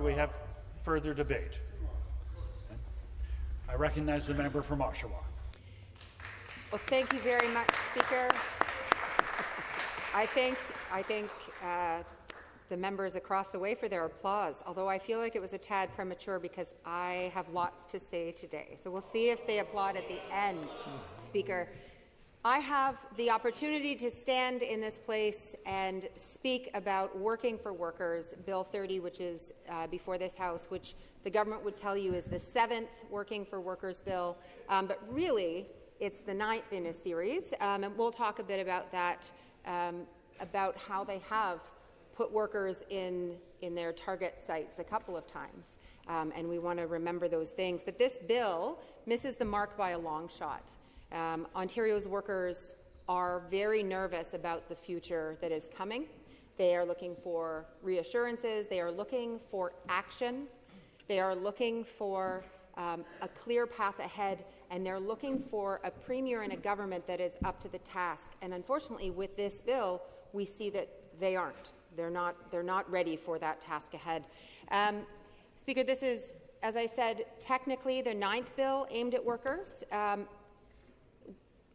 Do we have further debate? I recognize the member from Oshawa. Well, thank you very much, Speaker. I thank the members across the way for their applause, although I feel like it was a tad premature because I have lots to say today. So we'll see if they applaud at the end, Speaker. I have the opportunity to stand in this place and speak about Working for Workers, Bill 30, which is before this House, which the government would tell you is the 7th Working for Workers bill, but really it's the 9th in a series, and we'll talk a bit about that, about how they have put workers in their target sites a couple of times, and we want to remember those things. But this bill misses the mark by a long shot. Ontario's workers are very nervous about the future that is coming. They are looking for reassurances. They are looking for action. They are looking for a clear path ahead, and they're looking for a premier and a government that is up to the task. And unfortunately, with this bill, we see that they aren't. They're not ready for that task ahead. Speaker, this is, as I said, technically the 9th bill aimed at workers.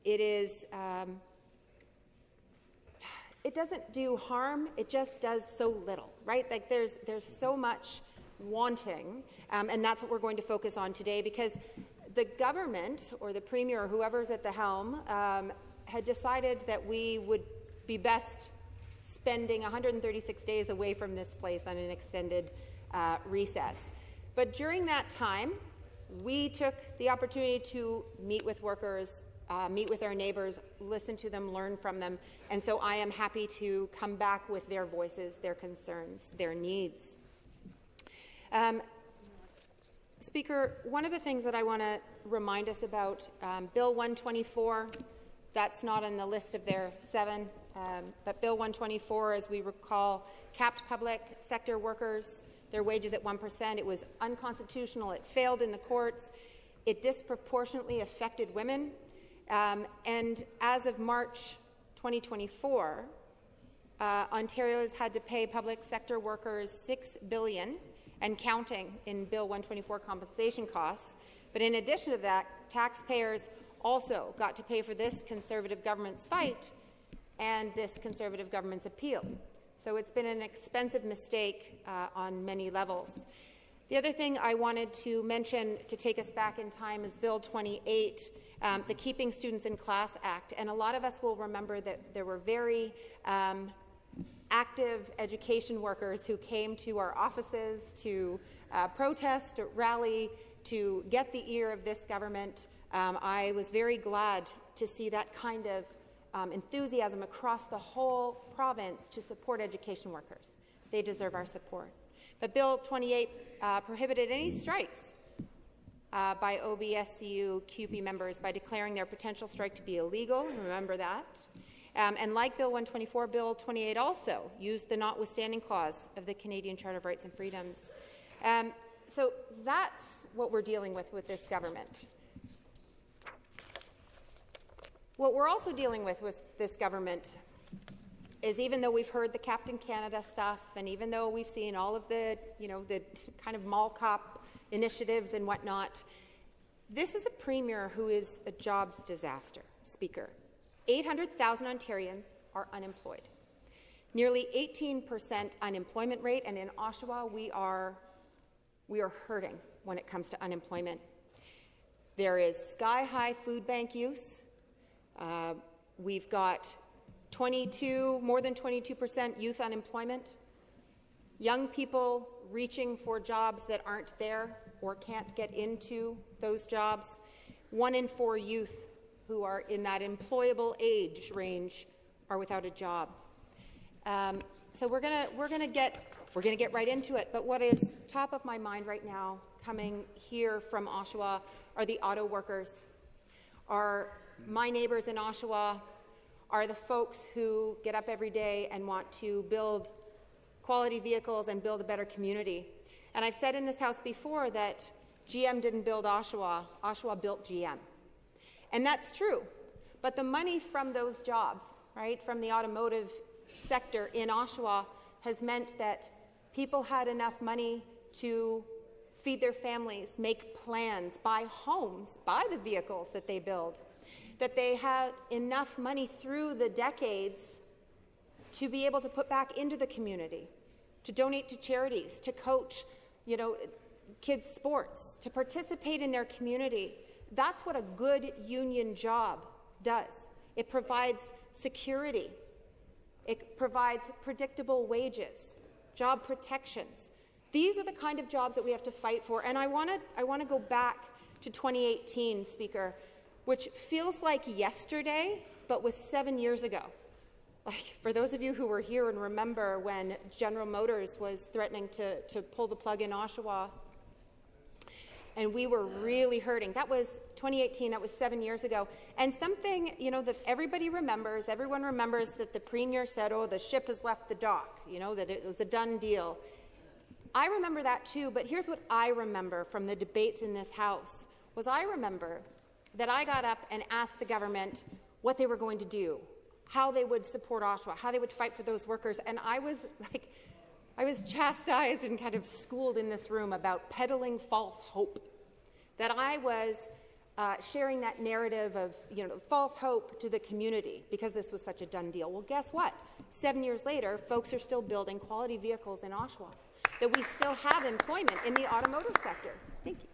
It doesn't do harm, it just does so little, right? Like there's so much wanting, and that's what we're going to focus on today, because the government, or the Premier, or whoever's at the helm, had decided that we would be best spending 136 days away from this place on an extended recess. But during that time, we took the opportunity to meet with workers, meet with our neighbours, listen to them, learn from them, and so I am happy to come back with their voices, their concerns, their needs. Speaker, one of the things that I want to remind us about, Bill 124, that's not on the list of their 7, but Bill 124, as we recall, capped public sector workers, their wages at 1%. It was unconstitutional. It failed in the courts. It disproportionately affected women. And as of March 2024, Ontario has had to pay public sector workers $6 billion and counting in Bill 124 compensation costs. But in addition to that, taxpayers also got to pay for this Conservative government's fight and this Conservative government's appeal. So it's been an expensive mistake on many levels. The other thing I wanted to mention to take us back in time is Bill 28, the Keeping Students in Class Act. And a lot of us will remember that there were very active education workers who came to our offices to protest, to rally, to get the ear of this government. I was very glad to see that kind of enthusiasm across the whole province to support education workers. They deserve our support. But Bill 28 prohibited any strikes by OBSCU CUPE members by declaring their potential strike to be illegal. Remember that. And like Bill 124, Bill 28 also used the notwithstanding clause of the Canadian Charter of Rights and Freedoms. So that's what we're dealing with this government. What we're also dealing with this government is, even though we've heard the Captain Canada stuff, and even though we've seen all of the, the kind of mall cop initiatives and whatnot, this is a Premier who is a jobs disaster, Speaker. 800,000 Ontarians are unemployed. Nearly 18% unemployment rate, and in Oshawa we are hurting when it comes to unemployment. There is sky-high food bank use. We've got more than 22% youth unemployment, young people reaching for jobs that aren't there or can't get into those jobs. 1 in 4 youth who are in that employable age range are without a job. So we're gonna get right into it. But what is top of my mind right now, coming here from Oshawa, are the auto workers. My neighbours in Oshawa are the folks who get up every day and want to build quality vehicles and build a better community. And I've said in this House before that GM didn't build Oshawa, Oshawa built GM. And that's true. But the money from those jobs, right, from the automotive sector in Oshawa, has meant that people had enough money to feed their families, make plans, buy homes, buy the vehicles that they build, that they had enough money through the decades to be able to put back into the community, to donate to charities, to coach, kids' sports, to participate in their community. That's what a good union job does. It provides security. It provides predictable wages, job protections. These are the kind of jobs that we have to fight for. And I want to go back to 2018, Speaker, which feels like yesterday, but was 7 years ago. Like, for those of you who were here and remember when General Motors was threatening to pull the plug in Oshawa, and we were really hurting. That was 2018, that was 7 years ago. And something, that everybody remembers, everyone remembers that the Premier said, oh, the ship has left the dock, that it was a done deal. I remember that too, but here's what I remember from the debates in this House, was I remember that I got up and asked the government what they were going to do, how they would support Oshawa, how they would fight for those workers, and I was chastised and kind of schooled in this room about peddling false hope, that I was sharing that narrative of false hope to the community because this was such a done deal. Well, guess what? 7 years later, folks are still building quality vehicles in Oshawa, that we still have employment in the automotive sector. Thank you.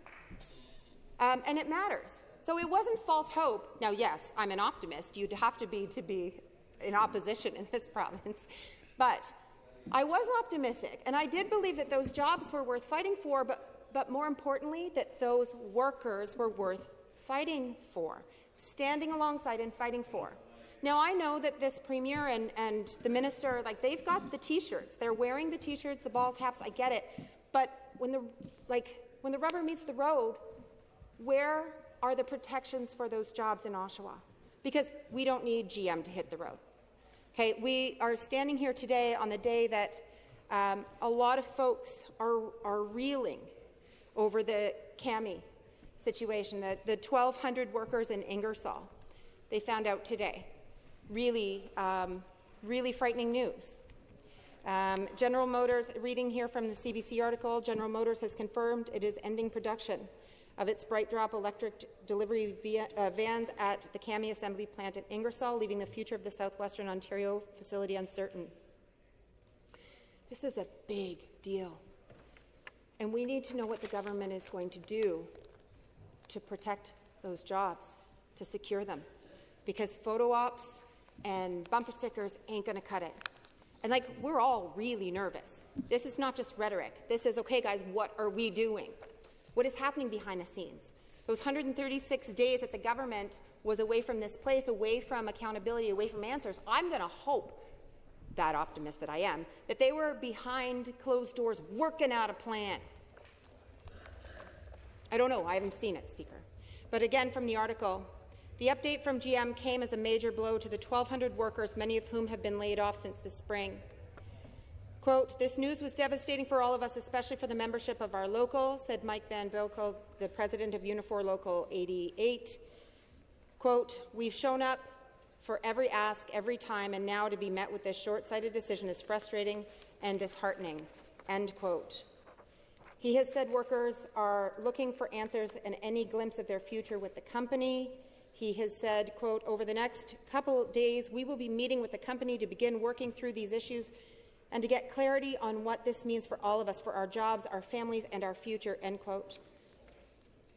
And it matters. So it wasn't false hope. Now, yes, I'm an optimist. You'd have to be in opposition in this province. But I was optimistic, and I did believe that those jobs were worth fighting for, but more importantly, that those workers were worth fighting for, standing alongside and fighting for. Now, I know that this Premier and the Minister, they've got the T-shirts. They're wearing the T-shirts, the ball caps, I get it. But when the rubber meets the road, where are the protections for those jobs in Oshawa? Because we don't need GM to hit the road. Okay, we are standing here today on the day that a lot of folks are reeling over the CAMI situation, the 1,200 workers in Ingersoll. They found out today. Really frightening news. General Motors, reading here from the CBC article, General Motors has confirmed it is ending production of its Bright Drop electric delivery vans at the CAMI assembly plant in Ingersoll, leaving the future of the Southwestern Ontario facility uncertain. This is a big deal, and we need to know what the government is going to do to protect those jobs, to secure them, because photo ops and bumper stickers ain't going to cut it. And we're all really nervous. This is not just rhetoric. This is, okay, guys, what are we doing? What is happening behind the scenes? Those 136 days that the government was away from this place, away from accountability, away from answers, I'm going to hope, that optimist that I am, that they were behind closed doors working out a plan. I don't know. I haven't seen it, Speaker. But again, from the article, the update from GM came as a major blow to the 1,200 workers, many of whom have been laid off since the spring. Quote, this news was devastating for all of us, especially for the membership of our local, said Mike Van Bilkel, the president of Unifor Local 88. Quote, we've shown up for every ask, every time, and now to be met with this short-sighted decision is frustrating and disheartening, end quote. He has said workers are looking for answers and any glimpse of their future with the company. He has said, quote, over the next couple of days, we will be meeting with the company to begin working through these issues and to get clarity on what this means for all of us, for our jobs, our families, and our future, end quote.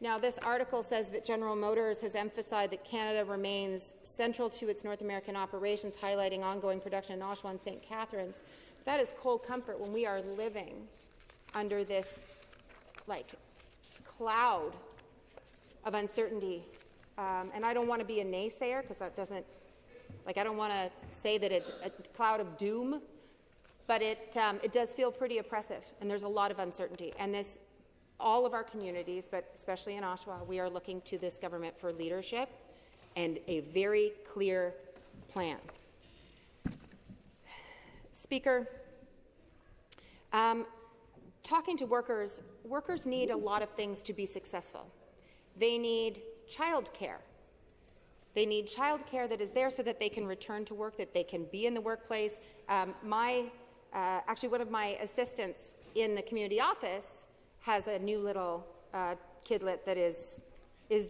Now, this article says that General Motors has emphasized that Canada remains central to its North American operations, highlighting ongoing production in Oshawa and St. Catharines. That is cold comfort when we are living under this, cloud of uncertainty. And I don't want to be a naysayer, because that doesn't, I don't want to say that it's a cloud of doom, but it does feel pretty oppressive, and there's a lot of uncertainty. And all of our communities, but especially in Oshawa, we are looking to this government for leadership and a very clear plan. Speaker, talking to workers need a lot of things to be successful. They need childcare. They need childcare that is there so that they can return to work, that they can be in the workplace. Actually, one of my assistants in the community office has a new little kidlet that is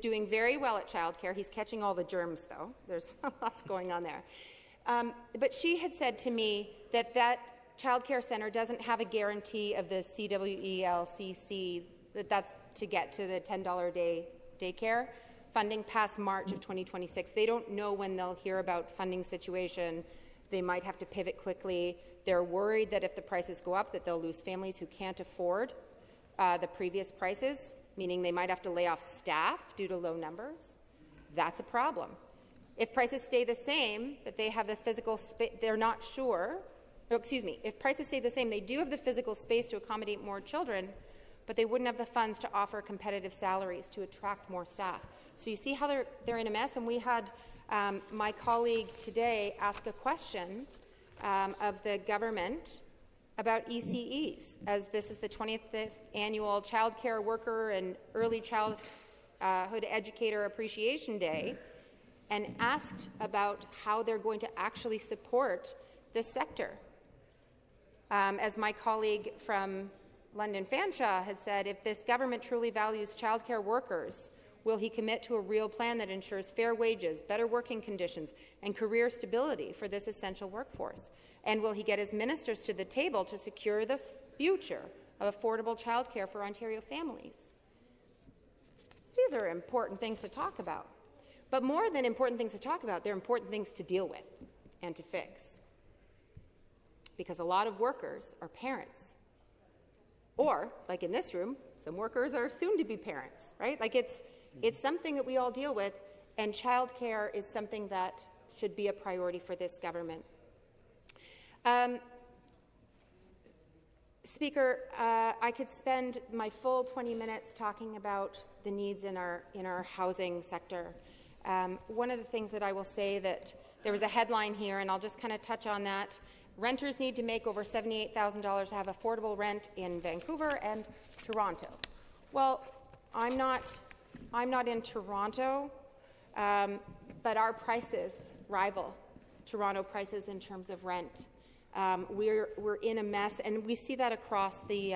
doing very well at childcare. He's catching all the germs, though. There's lots going on there. But she had said to me that childcare centre doesn't have a guarantee of the CWELCC, that's to get to the $10 a day daycare funding past March of 2026. They don't know when they'll hear about funding situation. They might have to pivot quickly. They're worried that if the prices go up, that they'll lose families who can't afford the previous prices, meaning they might have to lay off staff due to low numbers. That's a problem. If prices stay the same, that they have the physical space, they're not sure. Oh, excuse me. If prices stay the same, they do have the physical space to accommodate more children, but they wouldn't have the funds to offer competitive salaries to attract more staff. So you see how they're in a mess. And we had my colleague today ask a question of the government about ECEs, as this is the 20th annual Child Care Worker and Early Childhood Educator Appreciation Day, and asked about how they're going to actually support this sector. As my colleague from London Fanshawe had said, if this government truly values childcare workers, will he commit to a real plan that ensures fair wages, better working conditions, and career stability for this essential workforce? And will he get his ministers to the table to secure the future of affordable childcare for Ontario families? These are important things to talk about. But more than important things to talk about, they're important things to deal with and to fix. Because a lot of workers are parents. Or, like in this room, some workers are soon-to-be parents, right? Like it's something that we all deal with, and childcare is something that should be a priority for this government. Speaker, I could spend my full 20 minutes talking about the needs in our housing sector. One of the things that I will say, that there was a headline here, and I'll just kind of touch on that. Renters need to make over $78,000 to have affordable rent in Vancouver and Toronto. Well, I'm not in Toronto, but our prices rival Toronto prices in terms of rent. We're in a mess, and we see that across the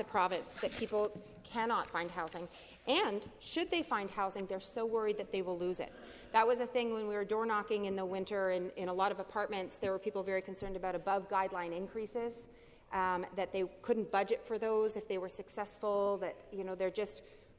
province, that people cannot find housing. And should they find housing, they're so worried that they will lose it. That was a thing when we were door knocking in the winter in a lot of apartments. There were people very concerned about above guideline increases, that they couldn't budget for those if they were successful, that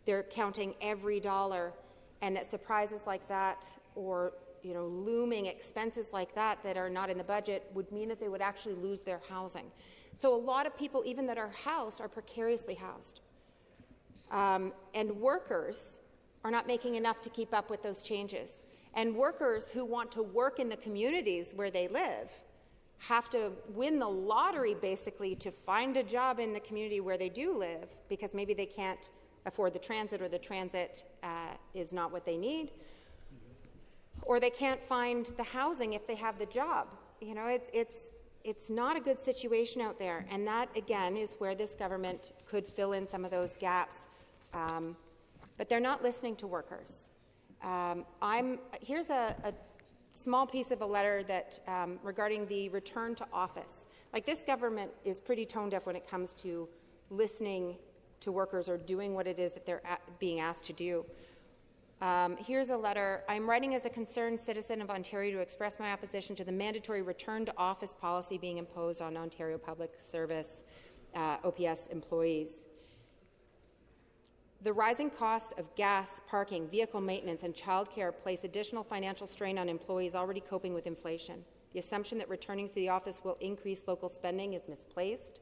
they're counting every dollar, and that surprises like that, or looming expenses like that are not in the budget, would mean that they would actually lose their housing. So a lot of people, even that are housed, are precariously housed. And workers are not making enough to keep up with those changes. And workers who want to work in the communities where they live have to win the lottery, basically, to find a job in the community where they do live, because maybe they can't afford the transit, or the transit is not what they need, or they can't find the housing if they have the job. It's not a good situation out there, and that, again, is where this government could fill in some of those gaps. But they're not listening to workers. Here's a small piece of a letter that regarding the return to office. Like, this government is pretty tone deaf when it comes to listening to workers or doing what it is that they're being asked to do. Here's a letter. I'm writing as a concerned citizen of Ontario to express my opposition to the mandatory return to office policy being imposed on Ontario Public Service OPS employees. The rising costs of gas, parking, vehicle maintenance, and childcare place additional financial strain on employees already coping with inflation. The assumption that returning to the office will increase local spending is misplaced.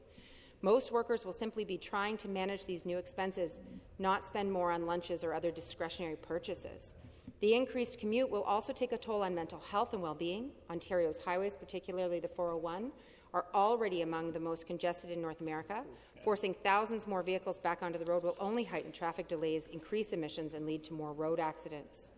Most workers will simply be trying to manage these new expenses, not spend more on lunches or other discretionary purchases. The increased commute will also take a toll on mental health and well-being. Ontario's highways, particularly the 401, are already among the most congested in North America. Forcing thousands more vehicles back onto the road will only heighten traffic delays, increase emissions, and lead to more road accidents.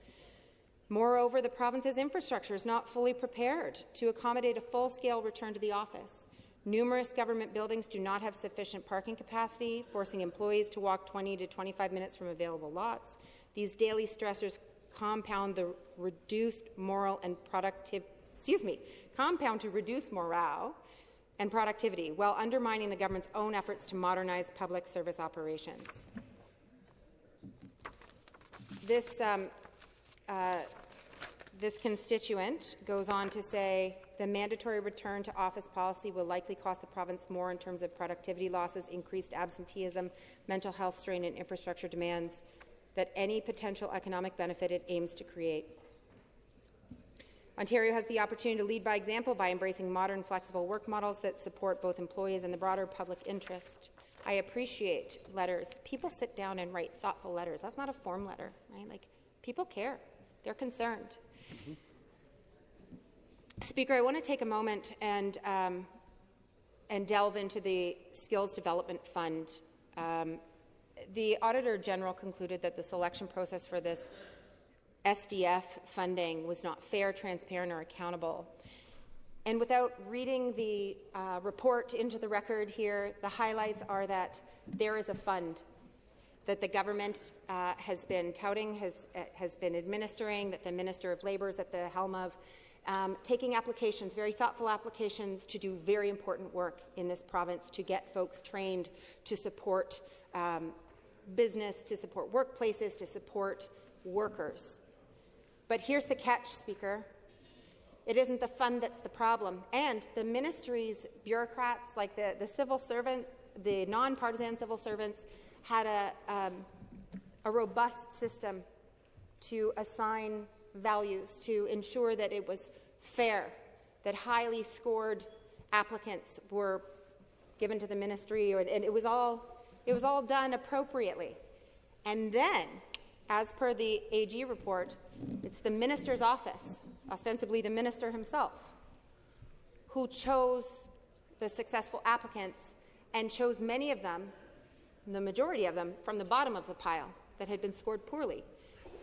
Moreover, the province's infrastructure is not fully prepared to accommodate a full-scale return to the office. Numerous government buildings do not have sufficient parking capacity, forcing employees to walk 20 to 25 minutes from available lots. These daily stressors compound to reduce morale and productivity while undermining the government's own efforts to modernize public service operations. This constituent goes on to say the mandatory return to office policy will likely cost the province more in terms of productivity losses, increased absenteeism, mental health strain and infrastructure demands than any potential economic benefit it aims to create. Ontario has the opportunity to lead by example by embracing modern, flexible work models that support both employees and the broader public interest. I appreciate letters. People sit down and write thoughtful letters. That's not a form letter, right? Like, people care. They're concerned. Mm-hmm. Speaker, I want to take a moment and delve into the Skills Development Fund. The Auditor General concluded that the selection process for this SDF funding was not fair, transparent, or accountable. And without reading the report into the record here, the highlights are that there is a fund that the government has been touting, has been administering, that the Minister of Labour is at the helm of, taking applications, very thoughtful applications, to do very important work in this province, to get folks trained, to support business, to support workplaces, to support workers. But here's the catch, Speaker. It isn't the fund that's the problem. And the ministry's bureaucrats, like the civil servants, the non-partisan civil servants, had a robust system to assign values, to ensure that it was fair, that highly scored applicants were given to the ministry, and it was all done appropriately. And then, as per the AG report, it's the minister's office, ostensibly the minister himself, who chose the successful applicants and chose many of them, the majority of them, from the bottom of the pile that had been scored poorly,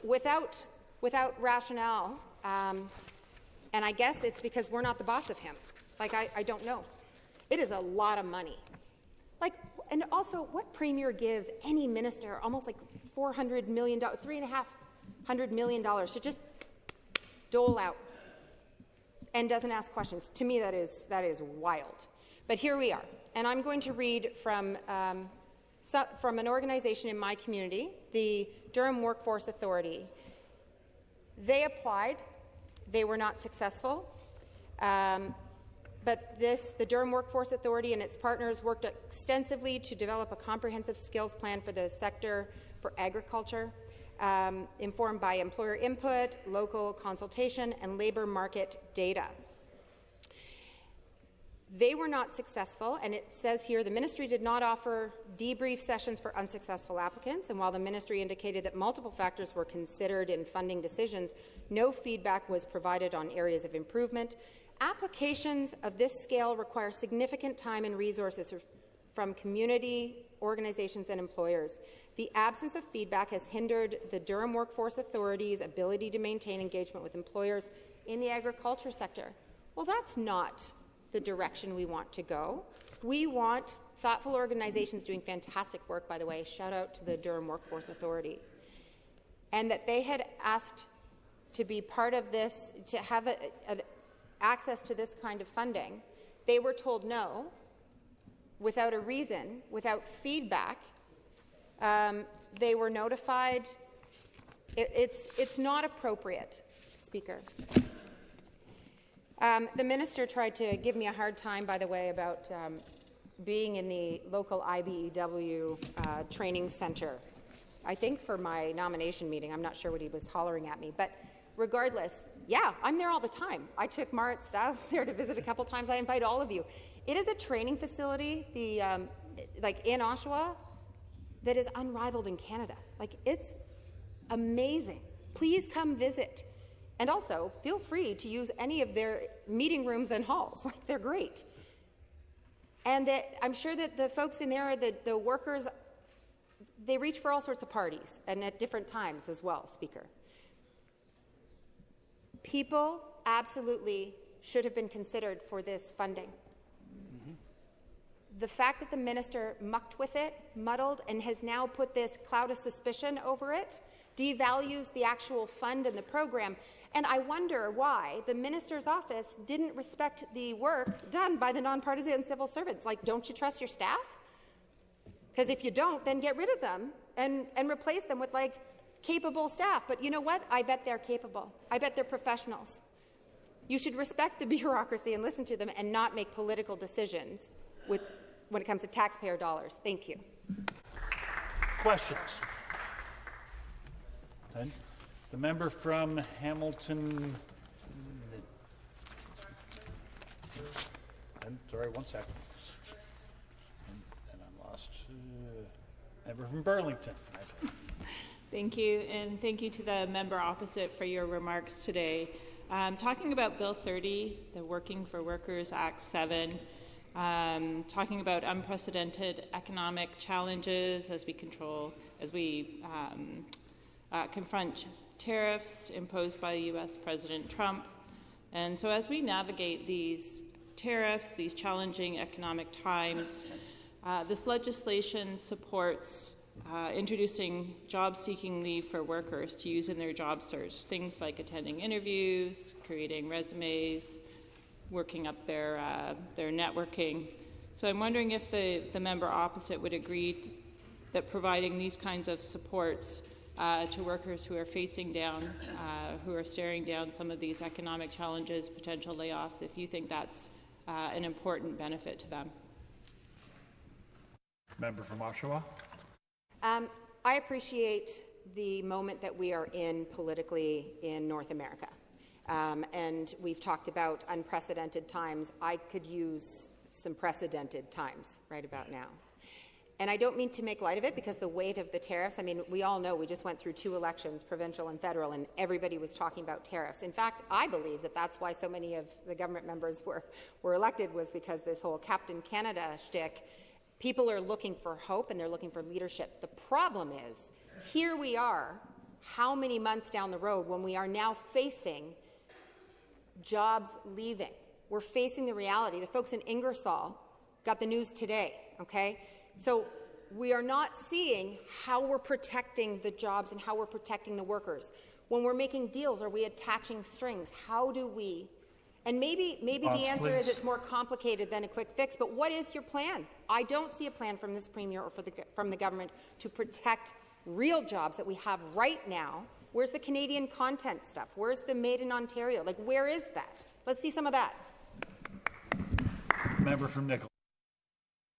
without rationale. And I guess it's because we're not the boss of him. Like, I don't know. It is a lot of money. Like, and also, what premier gives any minister almost like $400 million, $350 million to just dole out and doesn't ask questions? To me, that is wild. But here we are, and I'm going to read from an organization in my community, the Durham Workforce Authority. They applied. They were not successful. But the Durham Workforce Authority and its partners worked extensively to develop a comprehensive skills plan for the sector for agriculture, informed by employer input, local consultation, and labour market data. They were not successful, and it says here the ministry did not offer debrief sessions for unsuccessful applicants, and while the ministry indicated that multiple factors were considered in funding decisions, no feedback was provided on areas of improvement. Applications of this scale require significant time and resources from community, organizations, and employers. The absence of feedback has hindered the Durham Workforce Authority's ability to maintain engagement with employers in the agriculture sector. Well, that's not the direction we want to go. We want thoughtful organizations doing fantastic work, by the way. Shout out to the Durham Workforce Authority. And that they had asked to be part of this, to have access to this kind of funding. They were told no, without a reason, without feedback. They were notified. It's not appropriate, Speaker. The minister tried to give me a hard time, by the way, about being in the local IBEW training centre. I think for my nomination meeting. I'm not sure what he was hollering at me. But regardless, yeah, I'm there all the time. I took Marit Stiles there to visit a couple times. I invite all of you. It is a training facility, like in Oshawa, that is unrivaled in Canada. Like, it's amazing. Please come visit. And also, feel free to use any of their meeting rooms and halls. Like, they're great. And I'm sure that the folks in there, the workers, they reach for all sorts of parties and at different times as well, Speaker. People absolutely should have been considered for this funding. Mm-hmm. the fact that the minister mucked with it, muddled, and has now put this cloud of suspicion over it, devalues the actual fund and the program. And I wonder why the minister's office didn't respect the work done by the nonpartisan civil servants. Like, don't you trust your staff? Because if you don't, then get rid of them and replace them with, like, capable staff. But you know what? I bet they're capable. I bet they're professionals. You should respect the bureaucracy and listen to them and not make political decisions when it comes to taxpayer dollars. Thank you. Questions? And the member from Hamilton. Sorry, 1 second. And I'm lost. Member from Burlington. Thank you, and thank you to the member opposite for your remarks today. Talking about Bill 30, the Working for Workers Act 7, talking about unprecedented economic challenges as we confront tariffs imposed by U.S. President Trump. And so as we navigate these tariffs, these challenging economic times, this legislation supports introducing job-seeking leave for workers to use in their job search, things like attending interviews, creating resumes, working up their networking. So I'm wondering if the member opposite would agree that providing these kinds of supports to workers who are facing down, who are staring down some of these economic challenges, potential layoffs, if you think that's an important benefit to them. Member from Oshawa. I appreciate the moment that we are in politically in North America. And we've talked about unprecedented times. I could use some precedented times right about now. And I don't mean to make light of it because the weight of the tariffs, I mean, we all know we just went through 2 elections, provincial and federal, and everybody was talking about tariffs. In fact, I believe that that's why so many of the government members were elected, was because this whole Captain Canada shtick. People are looking for hope and they're looking for leadership. The problem is, here we are, how many months down the road when we are now facing jobs leaving. We're facing the reality. The folks in Ingersoll got the news today, okay? So we are not seeing how we're protecting the jobs and how we're protecting the workers. When we're making deals, are we attaching strings? How do we? And maybe the answer is it's more complicated than a quick fix, but what is your plan? I don't see a plan from this Premier or from the government to protect real jobs that we have right now. Where's the Canadian content stuff? Where's the Made in Ontario? Like, where is that? Let's see some of that. Member from Nickel.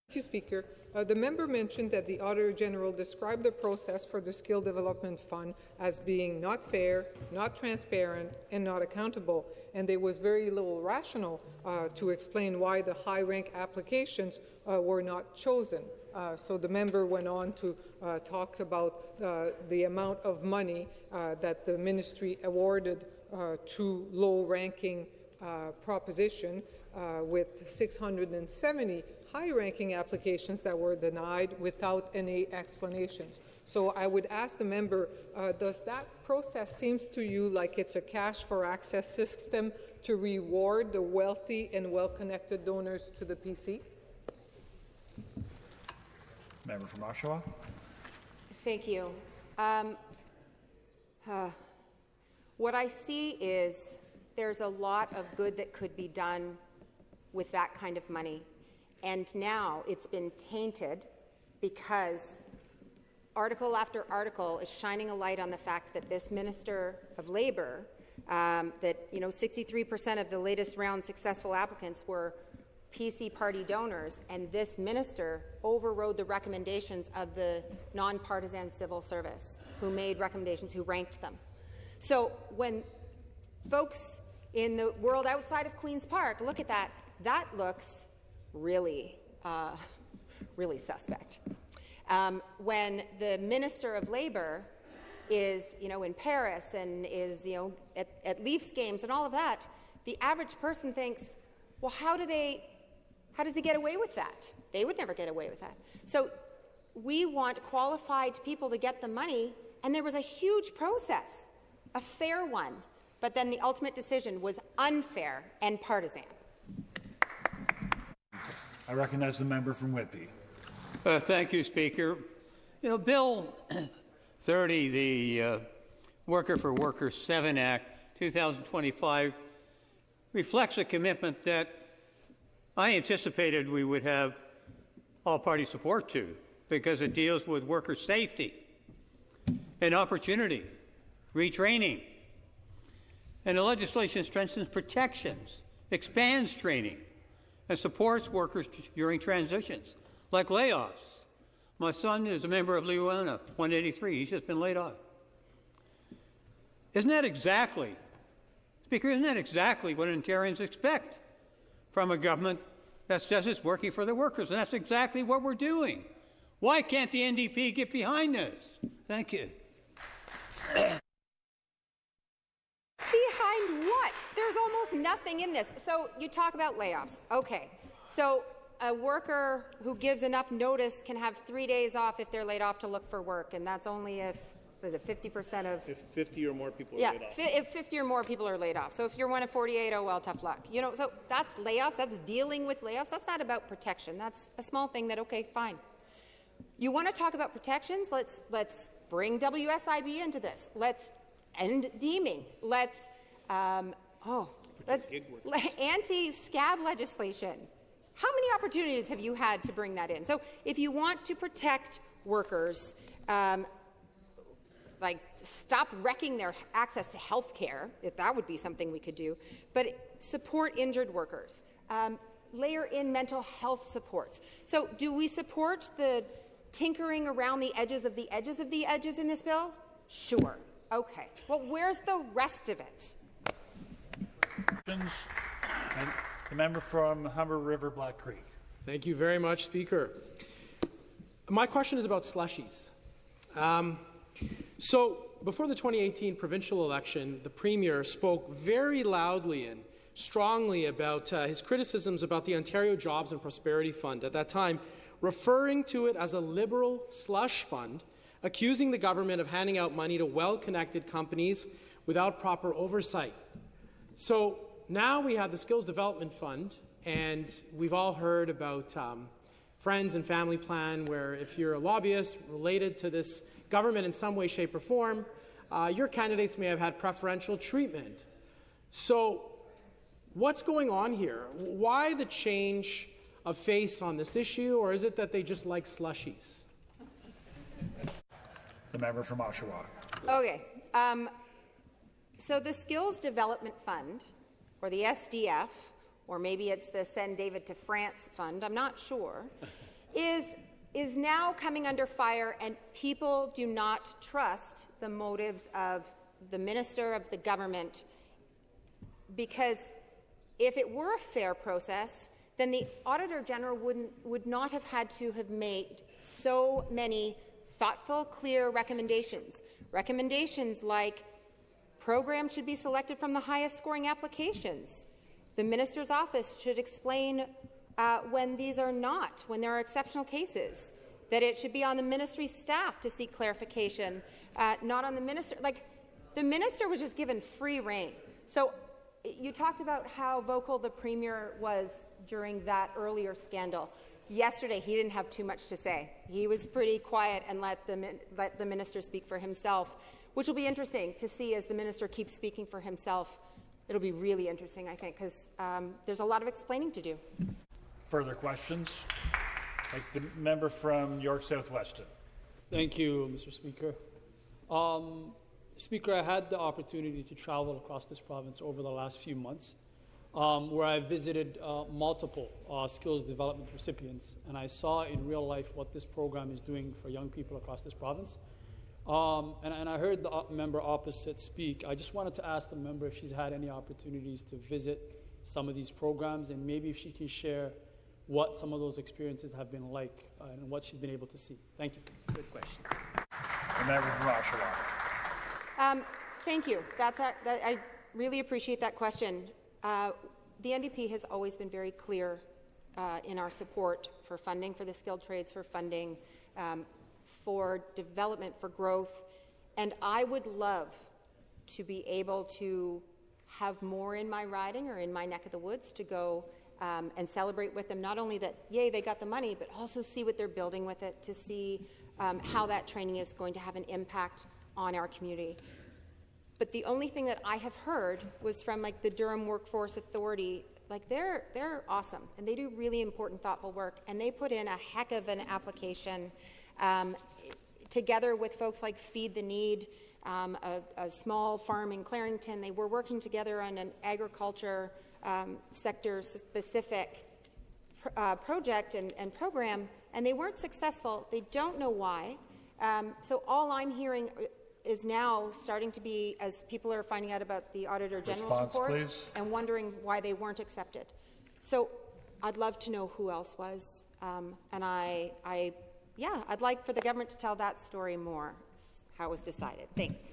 Thank you, Speaker. The member mentioned that the Auditor General described the process for the Skill Development Fund as being not fair, not transparent, and not accountable, and there was very little rationale to explain why the high-rank applications were not chosen. So the member went on to talk about the amount of money that the ministry awarded to low-ranking proposition, with 670 high-ranking applications that were denied without any explanations. So I would ask the member, does that process seem to you like it's a cash for access system to reward the wealthy and well-connected donors to the PC? Member from Oshawa. Thank you. What I see is there's a lot of good that could be done with that kind of money. And now it's been tainted because article after article is shining a light on the fact that this Minister of Labour, that 63% of the latest round successful applicants were PC party donors, and this minister overrode the recommendations of the nonpartisan civil service, who made recommendations, who ranked them. So when folks in the world outside of Queen's Park look at that, that looks really, really suspect. When the Minister of Labour is, in Paris and is, at Leafs games and all of that, the average person thinks, well, how does he get away with that? They would never get away with that. So we want qualified people to get the money, and there was a huge process, a fair one, but then the ultimate decision was unfair and partisan. I recognize the member from Whitby. Thank you, Speaker. You know, Bill 30, the Worker for Workers 7 Act 2025, reflects a commitment that I anticipated we would have all-party support to, because it deals with worker safety and opportunity, retraining. And the legislation strengthens protections, expands training, and supports workers during transitions, like layoffs. My son is a member of Lewana 183. He's just been laid off. Isn't that exactly, Speaker, isn't that exactly what Ontarians expect from a government that says it's working for the workers? And that's exactly what we're doing. Why can't the NDP get behind this? Thank you. Behind what? There's almost nothing in this. So you talk about layoffs. Okay. So a worker who gives enough notice can have 3 days off if they're laid off to look for work, and that's only if, is it 50% of... If 50 or more people are yeah, laid off. if 50 or more people are laid off. So if you're one of 48, oh well, tough luck. You know, so that's layoffs. That's dealing with layoffs. That's not about protection. That's a small thing that, okay, fine. You want to talk about protections? Let's bring WSIB into this. Let's end deeming. Let's anti-scab legislation. How many opportunities have you had to bring that in? So if you want to protect workers, like stop wrecking their access to health care, if that would be something we could do, but support injured workers. Layer in mental health supports. So do we support the tinkering around the edges of the edges of the edges in this bill? Sure. Okay. Well, where's the rest of it? And the member from Humber River Black Creek. Thank you very much, Speaker. My question is about slushies. So before the 2018 provincial election, the Premier spoke very loudly and strongly about his criticisms about the Ontario Jobs and Prosperity Fund at that time, referring to it as a liberal slush fund, accusing the government of handing out money to well-connected companies without proper oversight. So now we have the Skills Development Fund, and we've all heard about Friends and Family Plan, where if you're a lobbyist related to this government in some way, shape, or form, your candidates may have had preferential treatment. So what's going on here? Why the change of face on this issue, or is it that they just like slushies? The member from Oshawa. Okay. So the Skills Development Fund, or the SDF, or maybe it's the Send David to France Fund, I'm not sure, is now coming under fire, and people do not trust the motives of the minister of the government, because if it were a fair process, then the Auditor General would not have had to have made so many thoughtful, clear recommendations. Recommendations like programs should be selected from the highest scoring applications. The minister's office should explain when these are not, when there are exceptional cases, that it should be on the ministry staff to seek clarification, not on the minister. Like, the minister was just given free rein. So you talked about how vocal the Premier was during that earlier scandal. Yesterday, he didn't have too much to say. He was pretty quiet and let the minister speak for himself, which will be interesting to see as the minister keeps speaking for himself. It'll be really interesting, I think, because there's a lot of explaining to do. Further questions? Like the member from York Southweston. Thank you, Mr. Speaker. Speaker, I had the opportunity to travel across this province over the last few months, where I visited multiple skills development recipients, and I saw in real life what this program is doing for young people across this province. And I heard the member opposite speak. I just wanted to ask the member if she's had any opportunities to visit some of these programs, and maybe if she can share what some of those experiences have been like and what she's been able to see. Thank you. Good question. The member from Oshawa. Thank you. I really appreciate that question. The NDP has always been very clear in our support for funding for the skilled trades, for funding for development, for growth, and I would love to be able to have more in my riding or in my neck of the woods to go and celebrate with them, not only that, yay, they got the money, but also see what they're building with it, to see how that training is going to have an impact on our community. But the only thing that I have heard was from like the Durham Workforce Authority. Like they're awesome, and they do really important, thoughtful work, and they put in a heck of an application together with folks like Feed the Need, a small farm in Clarington. They were working together on an agriculture sector-specific project and program, and they weren't successful. They don't know why. So all I'm hearing is now starting to be, as people are finding out about the Auditor General's report, please. and wondering why they weren't accepted. So I'd love to know who else was, and I'd like for the government to tell that story more, how it was decided. Thanks.